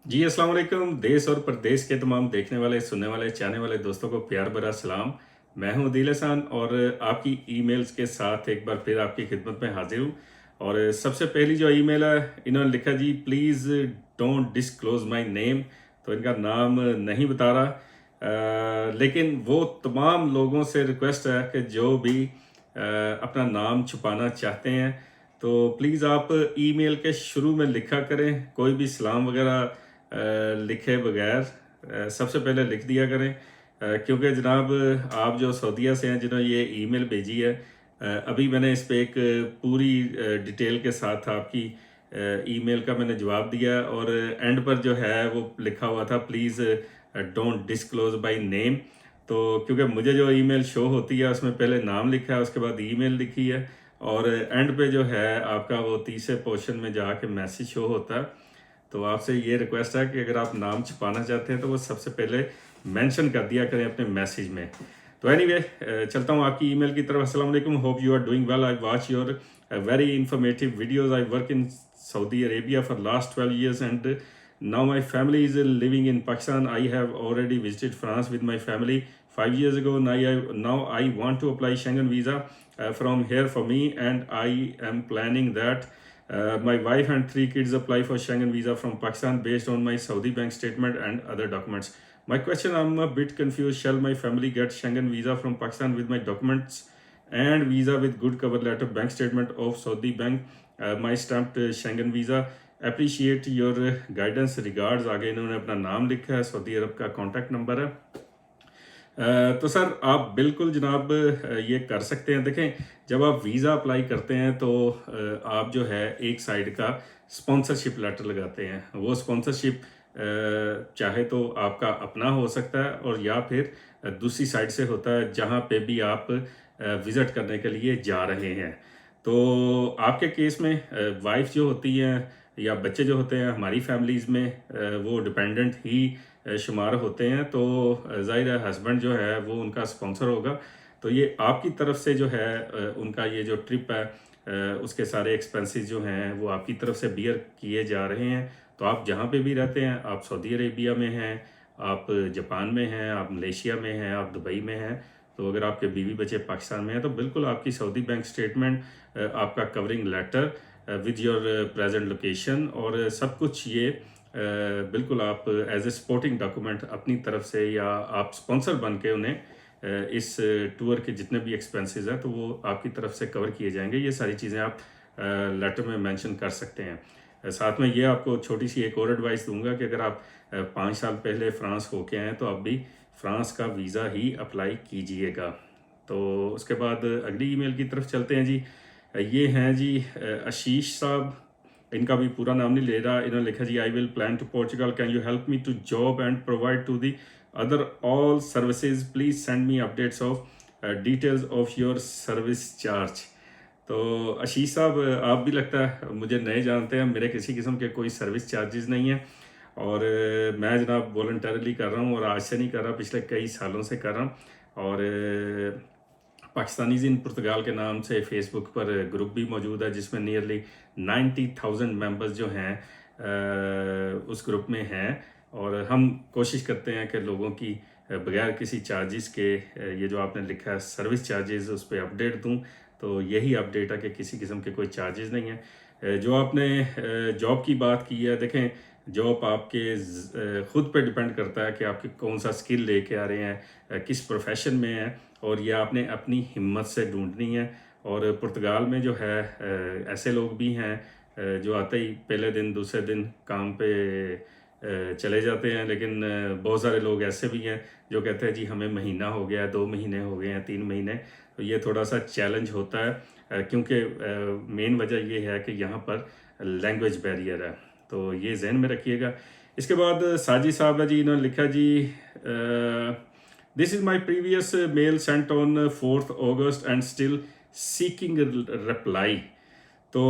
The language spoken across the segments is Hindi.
जी अस्सलाम वालेकुम। देश और प्रदेश के तमाम देखने वाले, सुनने वाले, चाहने वाले दोस्तों को प्यार भरा सलाम। मैं हूं दिल हसन और आपकी ईमेल्स के साथ एक बार फिर आपकी खिदमत में हाजिर हूं। और सबसे पहली जो ईमेल है, इन्होंने लिखा जी please don't disclose my name. तो इनका नाम नहीं बता रहा, लेकिन वो तमाम लोगों से रिक्वेस्ट है कि जो भी अपना नाम छुपाना चाहते हैं तो प्लीज़ आप ईमेल के शुरू में लिखा करें, कोई भी सलाम वगैरह लिखे बगैर सबसे पहले लिख दिया करें। क्योंकि जनाब आप जो सऊदीया से हैं जिन्होंने ये ईमेल भेजी है, अभी मैंने इस पे एक पूरी डिटेल के साथ आपकी ईमेल का मैंने जवाब दिया और एंड पर जो है वो लिखा हुआ था please don't disclose by name. तो क्योंकि मुझे जो ईमेल शो होती है उसमें पहले नाम लिखा है, उसके बाद ईमेल लिखी है और एंड पे जो है आपका वो तीसरे पोर्शन में जाके मैसेज शो होता है। तो आपसे ये रिक्वेस्ट है कि अगर आप नाम छुपाना चाहते हैं तो वो सबसे पहले मेंशन कर दिया करें अपने मैसेज में। तो एनीवे चलता हूँ आपकी ईमेल की तरफ। अस्सलाम वालेकुम, hope you are doing well. I watch your very informative videos. I work in Saudi Arabia for last 12 years and now my family is living in Pakistan. I have already visited France with my family 5 years ago. Now I want to apply Schengen visa from here for me, and I am planning that my wife and 3 kids apply for Schengen visa from Pakistan based on my Saudi bank statement and other documents. My question, I'm a bit confused. Shall my family get Schengen visa from Pakistan with my documents and visa with good cover letter, bank statement of Saudi bank, my stamped Schengen visa? Appreciate your guidance. Regards। आगे इन्होंने अपना नाम लिखा है, सऊदी अरब का कॉन्टैक्ट नंबर है। तो सर आप बिल्कुल जनाब ये कर सकते हैं। देखें, जब आप वीज़ा अप्लाई करते हैं तो आप जो है एक साइड का स्पॉन्सरशिप लेटर लगाते हैं। वो स्पॉन्सरशिप चाहे तो आपका अपना हो सकता है और या फिर दूसरी साइड से होता है जहाँ पे भी आप विज़िट करने के लिए जा रहे हैं। तो आपके केस में वाइफ जो होती हैं या बच्चे जो होते हैं हमारी फैमिलीज़ में वो डिपेंडेंट ही शुमार होते हैं। तो ज़ाहिर है हस्बैंड जो है वो उनका स्पॉन्सर होगा। तो ये आपकी तरफ से जो है उनका ये जो ट्रिप है उसके सारे एक्सपेंसेस जो हैं वो आपकी तरफ से बियर किए जा रहे हैं। तो आप जहाँ पे भी रहते हैं, आप सऊदी अरेबिया में हैं, आप जापान में हैं, आप मलेशिया में हैं, आप दुबई में हैं, तो अगर आपके बीवी बच्चे पाकिस्तान में हैं तो बिल्कुल आपकी सऊदी बैंक स्टेटमेंट, आपका covering letter with your present location और सब कुछ ये बिल्कुल आप एज ए सपोर्टिंग डॉक्यूमेंट अपनी तरफ से या आप स्पॉन्सर बन के उन्हें इस टूर के जितने भी एक्सपेंसेस हैं तो वो आपकी तरफ से कवर किए जाएंगे। ये सारी चीज़ें आप लेटर में मेंशन कर सकते हैं। साथ में ये आपको छोटी सी एक और एडवाइस दूंगा कि अगर आप 5 साल पहले फ्रांस होके आए तो आप भी फ्रांस का वीज़ा ही अप्लाई कीजिएगा। तो उसके बाद अगली ईमेल की तरफ चलते हैं जी। ये हैं जी आशीष साहब, इनका भी पूरा नाम नहीं ले रहा। इन्होंने लिखा जी I will plan to Portugal, can you help me to job and provide to the other all services, please send me updates of details of your service charge. तो आशीष साहब आप भी लगता है मुझे नए जानते हैं, मेरे किसी किस्म के कोई सर्विस चार्जेस नहीं हैं और मैं जनाब वॉलंटरली कर रहा हूँ और आज से नहीं कर रहा, पिछले कई सालों से कर रहा हूँ। और पाकिस्तानीज़ इन पुर्तगाल के नाम से फेसबुक पर ग्रुप भी मौजूद है जिसमें नियरली 90,000 मेंबर्स जो हैं उस ग्रुप में हैं और हम कोशिश करते हैं कि लोगों की बगैर किसी चार्जेस के ये जो आपने लिखा है सर्विस चार्जेस उस पर अपडेट दूं। तो यही अपडेट है कि किसी किस्म के कोई चार्जेस नहीं है। जो आपने जॉब की बात की है, देखें जॉब आपके ख़ुद पे डिपेंड करता है कि आपके कौन सा स्किल लेके आ रहे हैं, किस प्रोफेशन में हैं और ये आपने अपनी हिम्मत से ढूंढनी है। और पुर्तगाल में जो है ऐसे लोग भी हैं जो आते ही पहले दिन दूसरे दिन काम पे चले जाते हैं, लेकिन बहुत सारे लोग ऐसे भी हैं जो कहते हैं जी हमें महीना हो गया, 2 महीने हो गए हैं, 3 महीने। तो ये थोड़ा सा चैलेंज होता है क्योंकि मेन वजह ये है कि यहाँ पर लैंग्वेज बैरियर है। तो ये जहन में रखिएगा। इसके बाद साजिद साहब है जी, इन्होंने लिखा जी this is my previous mail sent on 4th August and still seeking reply. तो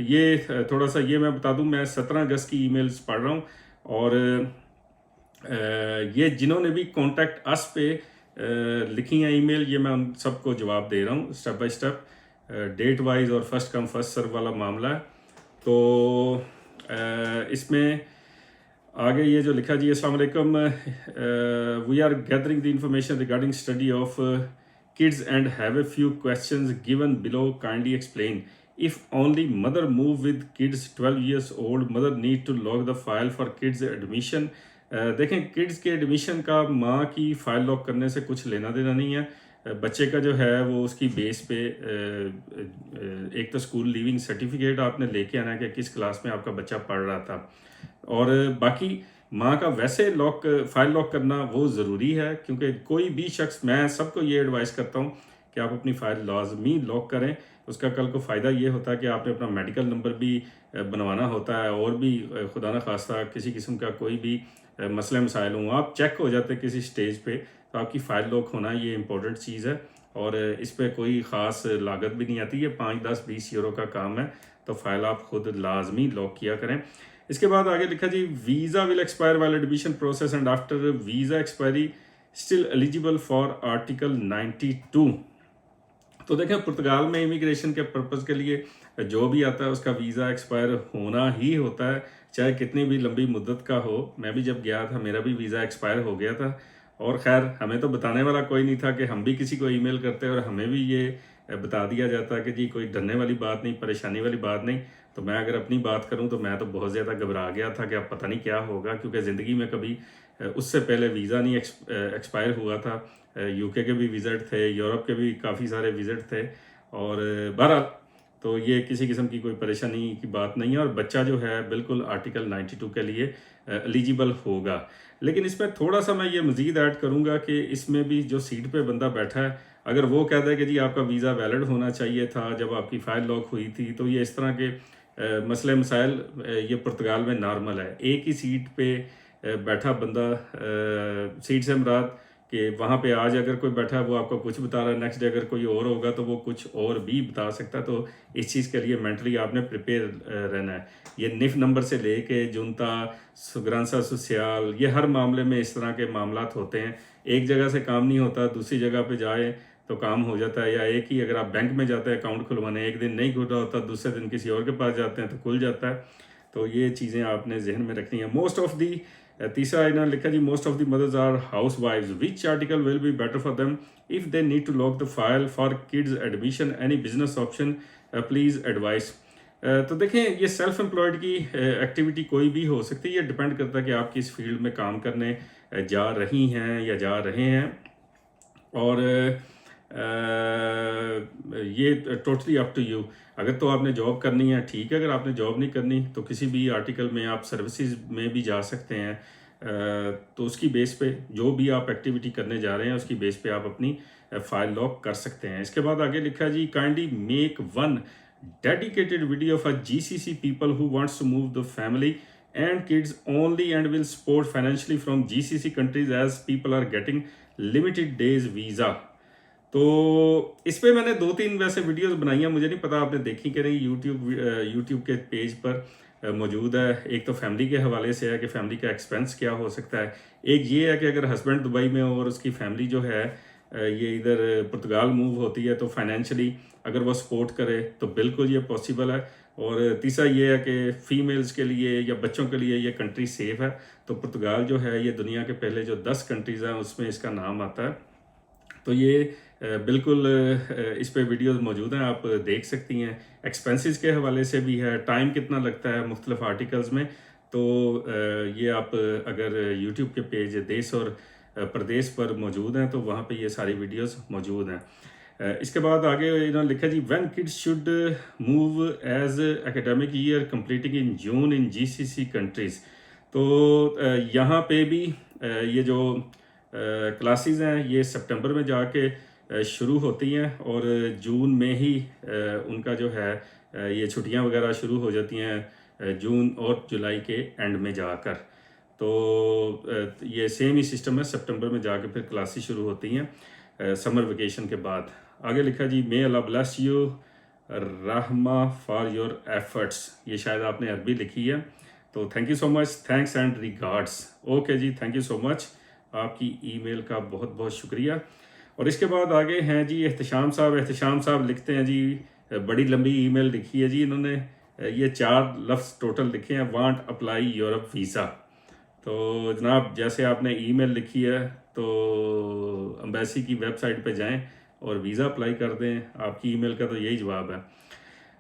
ये थोड़ा सा ये मैं बता दूं, मैं 17 अगस्त की ईमेल्स पढ़ रहा हूँ और ये जिन्होंने भी कॉन्टैक्ट अस पे लिखी हैं ईमेल, ये मैं उन सबको जवाब दे रहा हूँ step by step, date wise और फर्स्ट कम फर्स्ट सर्व वाला मामला है। तो इसमें आगे ये जो लिखा जी, अस्सलाम वालेकुम, we are gathering the information regarding study of kids and have a few questions given below, kindly explain. If only mother move with kids 12 years old, mother need to log the file for kids admission. देखें, किड्स के एडमिशन का माँ की फ़ाइल लॉक करने से कुछ लेना देना नहीं है। बच्चे का जो है वो उसकी बेस पे एक तो स्कूल लीविंग सर्टिफिकेट आपने लेके आना है कि किस क्लास में आपका बच्चा पढ़ रहा था, और बाकी माँ का वैसे फाइल लॉक करना वो ज़रूरी है, क्योंकि कोई भी शख्स, मैं सबको ये एडवाइस करता हूँ कि आप अपनी फ़ाइल लाजमी लॉक करें। उसका कल को फ़ायदा ये होता है कि आपने अपना मेडिकल नंबर भी बनवाना होता है, और भी खुदा न खास्ता किसी किस्म का कोई भी मसले मसाइल हों, आप चेक हो जाते किसी स्टेज पे, तो आपकी फ़ाइल लॉक होना ये इंपॉर्टेंट चीज़ है। और इस पर कोई ख़ास लागत भी नहीं आती, ये 5, 10, 20 यूरो का काम है, तो फ़ाइल आप खुद लाजमी लॉक किया करें। इसके बाद आगे लिखा जी, visa will expire while admission process and after visa expiry still eligible for article 92। तो देखें, पुर्तगाल में इमिग्रेशन के पर्पज़ के लिए जो भी आता है उसका वीज़ा एक्सपायर होना ही होता है, चाहे कितनी भी लंबी मुद्दत का हो। मैं भी जब गया था मेरा भी वीज़ा एक्सपायर हो गया था, और ख़ैर हमें तो बताने वाला कोई नहीं था कि हम भी किसी को ईमेल करते और हमें भी ये बता दिया जाता कि जी कोई डरने वाली बात नहीं, परेशानी वाली बात नहीं। तो मैं अगर अपनी बात करूं तो मैं तो बहुत ज़्यादा घबरा गया था कि अब पता नहीं क्या होगा, क्योंकि ज़िंदगी में कभी उससे पहले वीज़ा नहीं एक्सपायर हुआ था। यूके के भी विज़िट थे, यूरोप के भी काफ़ी सारे विज़िट थे, और बहरहाल तो ये किसी किस्म की कोई परेशानी की बात नहीं है, और बच्चा जो है बिल्कुल आर्टिकल 92 के लिए एलिजिबल होगा। लेकिन इसमें थोड़ा सा मैं ये मज़ीद ऐड करूँगा कि इसमें भी जो सीट पे बंदा बैठा है, अगर वो कहता है कि जी आपका वीज़ा वैलिड होना चाहिए था जब आपकी फ़ाइल लॉक हुई थी, तो ये इस तरह के मसले मसाइल ये पुर्तगाल में नॉर्मल है। एक ही सीट पे बैठा बंदा, सीट से मुराद कि वहाँ पे आज अगर कोई बैठा है वो आपको कुछ बता रहा है, नेक्स्ट डे अगर कोई और होगा तो वो कुछ और भी बता सकता है। तो इस चीज़ के लिए मेंटली आपने प्रिपेयर रहना है। ये निफ नंबर से लेके जुनता सुग्रांसा सोशियल, ये हर मामले में इस तरह के मामलात होते हैं। एक जगह से काम नहीं होता, दूसरी जगह पे जाए तो काम हो जाता है, या एक ही अगर आप बैंक में जाते हैं अकाउंट खुलवाने, एक दिन नहीं खुल रहा होता, दूसरे दिन किसी और के पास जाते हैं तो खुल जाता है। तो ये चीज़ें आपने जहन में रखनी है। मोस्ट ऑफ दी, तीसरा इन्होंने लिखा जी, most of the mothers are housewives, which article will be better for them if they need to lock the file for kids admission, any business option please advice. तो देखें, ये सेल्फ एम्प्लॉयड की एक्टिविटी कोई भी हो सकती है, ये डिपेंड करता है कि आप किस फील्ड में काम करने जा रही हैं या जा रहे हैं, और ये टोटली अप टू यू। अगर तो आपने जॉब करनी है ठीक है, अगर आपने जॉब नहीं करनी तो किसी भी आर्टिकल में आप सर्विसेज में भी जा सकते हैं। तो उसकी बेस पे जो भी आप एक्टिविटी करने जा रहे हैं उसकी बेस पे आप अपनी फाइल लॉक कर सकते हैं। इसके बाद आगे लिखा जी, kindly make one dedicated video for GCC people who wants to move the family and kids only and will support financially from GCC countries as people are getting limited days visa। तो इस पे मैंने 2-3 वैसे वीडियोस बनाई हैं, मुझे नहीं पता आपने देखी कि नहीं। यूट्यूब के पेज पर मौजूद है। एक तो फैमिली के हवाले से है कि फैमिली का एक्सपेंस क्या हो सकता है, एक ये है कि अगर हस्बैंड दुबई में हो और उसकी फैमिली जो है ये इधर पुर्तगाल मूव होती है, तो फाइनेंशियली अगर वो सपोर्ट करे तो बिल्कुल ये पॉसिबल है। और तीसरा ये है कि फ़ीमेल्स के लिए या बच्चों के लिए ये कंट्री सेफ़ है। तो पुर्तगाल जो है ये दुनिया के पहले जो 10 कंट्रीज़ हैं उसमें इसका नाम आता है। तो ये बिल्कुल इस पे वीडियोस मौजूद हैं, आप देख सकती हैं। एक्सपेंसेस के हवाले से भी है, टाइम कितना लगता है मुख्तलिफ आर्टिकल्स में। तो ये आप अगर यूट्यूब के पेज देश और प्रदेश पर मौजूद हैं तो वहाँ पे ये सारी वीडियोस मौजूद हैं। इसके बाद आगे इन्होंने लिखा जी, when kids should move as academic year completing in June in GCC countries. तो यहाँ पे भी ये जो क्लासेस हैं ये सितंबर में जाके शुरू होती हैं, और जून में ही उनका जो है ये छुट्टियां वगैरह शुरू हो जाती हैं जून और जुलाई के एंड में जाकर। तो ये सेम ही सिस्टम है, सितंबर में जाके फिर क्लासेस शुरू होती हैं समर वेकेशन के बाद। आगे लिखा जी, may Allah bless you Rahma for your efforts. ये शायद आपने अरबी लिखी है, तो thank you so much, thanks and regards. Okay जी, थैंक यू सो मच, आपकी ईमेल का बहुत बहुत शुक्रिया। और इसके बाद आगे हैं जी एहतशाम साहब। एहतशाम साहब लिखते हैं जी, बड़ी लंबी ईमेल लिखी है जी इन्होंने, ये 4 लफ्ज़ टोटल लिखे हैं, वांट अप्लाई यूरोप वीज़ा। तो जनाब जैसे आपने ईमेल लिखी है तो एम्बेसी की वेबसाइट पे जाएं और वीज़ा अप्लाई कर दें। आपकी ईमेल का तो यही जवाब है।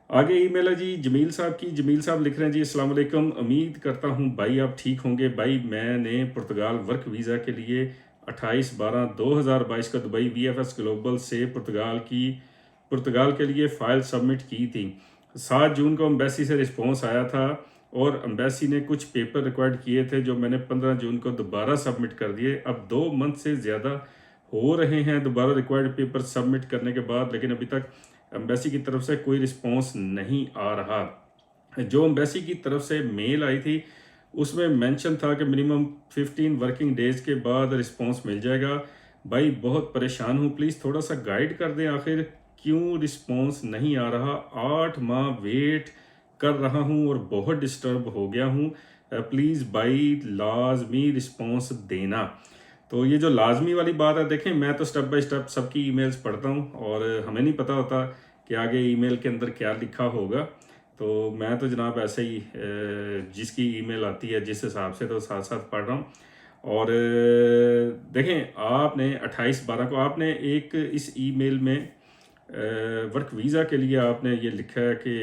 आगे ईमेल है जी जमील साहब की। जमील साहब लिख रहे हैं जी अस्सलाम वालेकुम, उम्मीद करता हूँ भाई आप ठीक होंगे। भाई मैंने पुर्तगाल वर्क वीज़ा के लिए 28/12/2022 को दुबई VFS ग्लोबल से पुर्तगाल के लिए फ़ाइल सबमिट की थी। 7 जून को एम्बेसी से रिस्पॉन्स आया था और एम्बेसी ने कुछ पेपर रिक्वायर्ड किए थे जो मैंने 15 जून को दोबारा सबमिट कर दिए। अब 2 मंथ से ज़्यादा हो रहे हैं दोबारा रिक्वायर्ड पेपर सबमिट करने के बाद, लेकिन अभी तक एम्बेसी की तरफ से कोई रिस्पॉन्स नहीं आ रहा। जो एम्बेसी की तरफ से मेल आई थी उसमें मेंशन था कि मिनिमम 15 वर्किंग डेज के बाद रिस्पॉन्स मिल जाएगा। भाई बहुत परेशान हूँ, प्लीज़ थोड़ा सा गाइड कर दें, आखिर क्यों रिस्पॉन्स नहीं आ रहा। 8 माह वेट कर रहा हूँ और बहुत डिस्टर्ब हो गया हूँ। प्लीज़ भाई लाजमी रिस्पॉन्स देना। तो ये जो लाजमी वाली बात है, देखें मैं तो स्टेप बाय स्टेप सबकी ईमेल्स पढ़ता हूँ और हमें नहीं पता होता कि आगे ईमेल के अंदर क्या लिखा होगा। तो मैं तो जनाब ऐसे ही जिसकी ईमेल आती है जिस हिसाब से तो साथ साथ पढ़ रहा हूँ। और देखें आपने 28/12 को आपने एक इस ईमेल में वर्क वीज़ा के लिए आपने ये लिखा है कि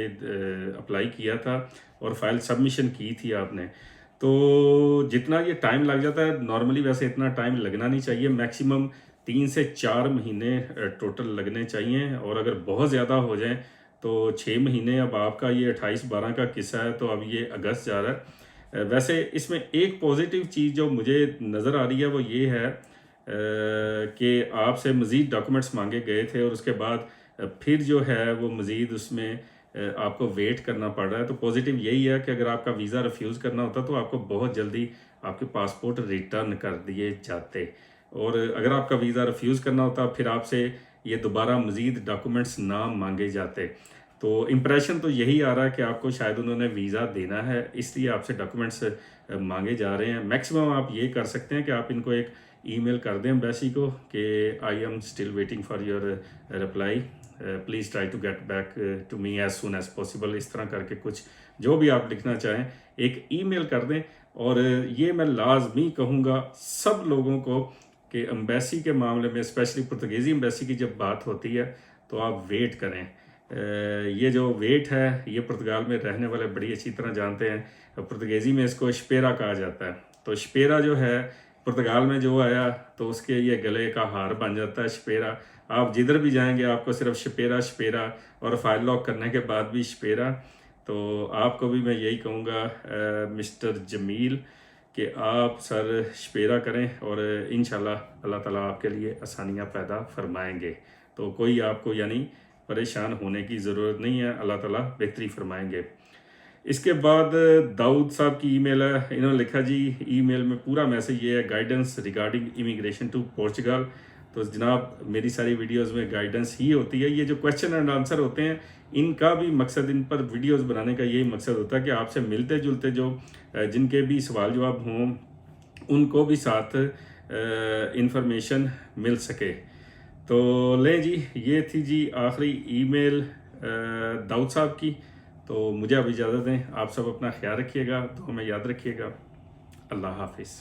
अप्लाई किया था और फाइल सबमिशन की थी आपने। तो जितना ये टाइम लग जाता है नॉर्मली वैसे इतना टाइम लगना नहीं चाहिए। मैक्सिमम 3 से 4 महीने टोटल लगने चाहिए और अगर बहुत ज़्यादा हो जाए तो 6 महीने। अब आपका ये 28/12 का किस्सा है तो अब ये अगस्त जा रहा है। वैसे इसमें एक पॉजिटिव चीज़ जो मुझे नज़र आ रही है वो ये है कि आपसे मज़ीद डॉक्यूमेंट्स मांगे गए थे और उसके बाद फिर जो है वो मज़ीद उसमें आपको वेट करना पड़ रहा है। तो पॉजिटिव यही है कि अगर आपका वीज़ा रिफ्यूज़ करना होता तो आपको बहुत जल्दी आपके पासपोर्ट रिटर्न कर दिए जाते, और अगर आपका वीज़ा रिफ्यूज़ करना होता फिर आपसे ये दोबारा मज़ीद डॉक्यूमेंट्स ना मांगे जाते। तो इम्प्रेशन तो यही आ रहा है कि आपको शायद उन्होंने वीज़ा देना है इसलिए आपसे डॉक्यूमेंट्स मांगे जा रहे हैं। मैक्सिमम आप ये कर सकते हैं कि आप इनको एक ईमेल कर दें एम्बेसी को कि I am still waiting for your reply, please try to get back to me as soon as possible. इस तरह करके कुछ जो भी आप लिखना चाहें एक ईमेल कर दें। और ये मैं लाजमी कहूँगा सब लोगों को कि एम्बेसी के मामले में स्पेशली पुर्तगाली एम्बेसी की जब बात होती है तो आप वेट करें। ये जो वेट है ये पुर्तगाल में रहने वाले बड़ी अच्छी तरह जानते हैं। पुर्तगाली में इसको स्पेरा कहा जाता है। तो स्पेरा जो है पुर्तगाल में जो आया तो उसके ये गले का हार बन जाता है स्पेरा। आप जिधर भी जाएंगे आपको सिर्फ स्पेरा और फाइल लॉक करने के बाद भी स्पेरा। तो आपको भी मैं यही कहूँगा मिस्टर जमील कि आप सर स्पेरा करें और इंशाल्लाह अल्लाह ताला आपके लिए आसानियाँ पैदा फरमाएंगे। तो कोई आपको यानी परेशान होने की ज़रूरत नहीं है, अल्लाह ताला बेहतरी फरमाएंगे। इसके बाद दाऊद साहब की ईमेल है। इन्होंने लिखा जी ईमेल में पूरा मैसेज ये है, guidance regarding immigration to Portugal. तो जनाब मेरी सारी वीडियोस में गाइडेंस ही होती है। ये जो क्वेश्चन एंड आंसर होते हैं इनका भी मकसद, इन पर वीडियोस बनाने का यही मकसद होता है कि आपसे मिलते जुलते जो जिनके भी सवाल जवाब हों उनको भी साथ इंफॉर्मेशन मिल सके। तो लें जी ये थी जी आखिरी ईमेल दाऊद साहब की। तो मुझे अब इजाज़त दें। आप सब अपना ख्याल रखिएगा, तो हमें याद रखिएगा। अल्लाह हाफिज़।